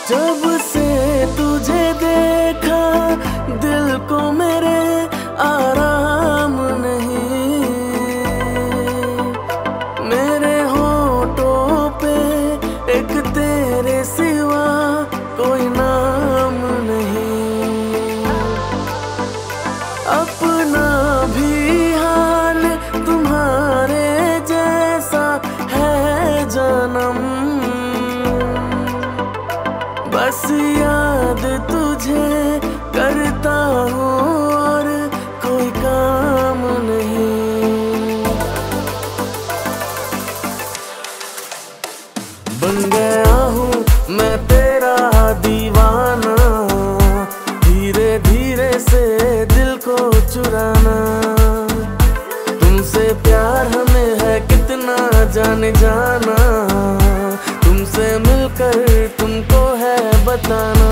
जब से तुझे देखा दिल को मेरे आराम नहीं, मेरे होठों पे एक तेरे सिवा कोई नाम नहीं। अपना भी हाल तुम्हारे जैसा है जानम, बस याद तुझे करता हूँ और कोई काम नहीं। बन गया हूँ मैं तेरा दीवाना, धीरे धीरे से दिल को चुराना। तुमसे प्यार हमें है कितना जाने जाना, तुमसे मिलकर तुमको है बताना।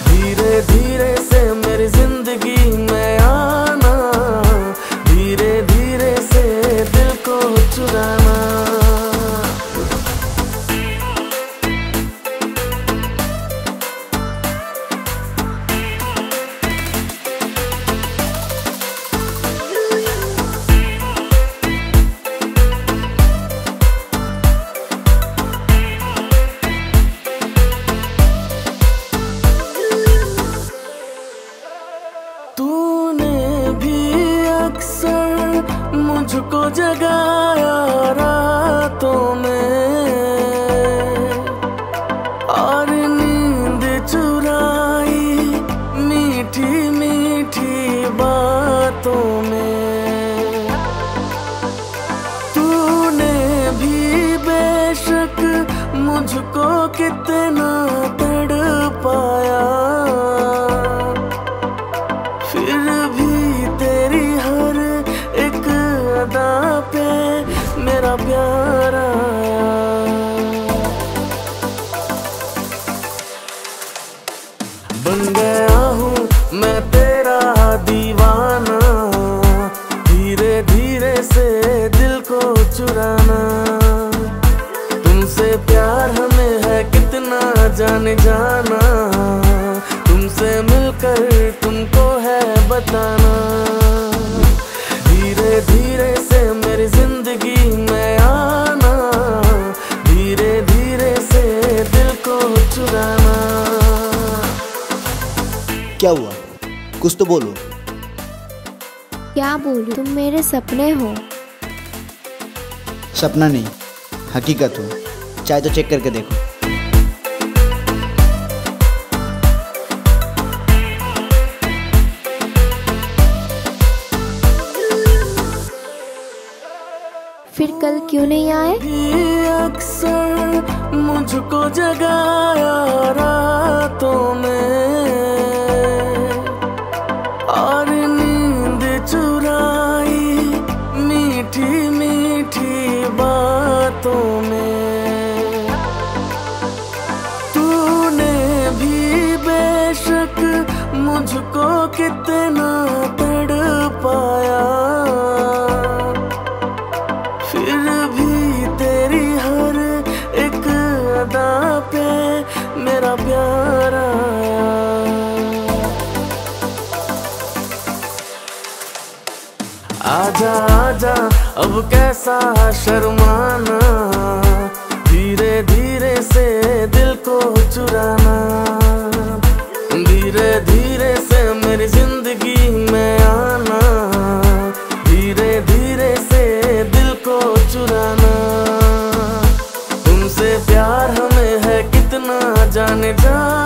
धीरे धीरे से मेरी जिंदगी में आना, धीरे धीरे से दिल को चुराना। तूने भी अक्सर मुझको जगाया रातों में, और नींद चुराई मीठी मीठी बातों में। तूने भी बेशक मुझको कितना तड़पाया, फिर भी तेरी हर एक अदा पे मेरा प्यार आया। बन गया हूँ मैं तेरा दीवाना, धीरे धीरे से दिल को चुराना। तुमसे प्यार हमें है कितना जाने जाना, तुमसे मिलकर तुमको है बताना। धीरे धीरे से मेरी जिंदगी में आना, धीरे धीरे से दिल को चुराना। क्या हुआ? कुछ तो बोलो। क्या बोलूं? तुम मेरे सपने हो। सपना नहीं, हकीकत हो। चाहे तो चेक करके देखो। फिर कल क्यों नहीं आए? अक्सर मुझको जगाया रातों में, और नींद चुराई मीठी मीठी बातों में। तूने भी बेशक मुझको कितना तड़पाया, फिर भी तेरी हर एक अदा पे मेरा प्यार आया। आजा आजा अब कैसा शर्माना, धीरे धीरे से दिल को चुराना। धीरे धीरे से मेरी जिंदगी में आना, धीरे धीरे से दिल को चुराना। तुमसे प्यार हमें है कितना जाने जाना,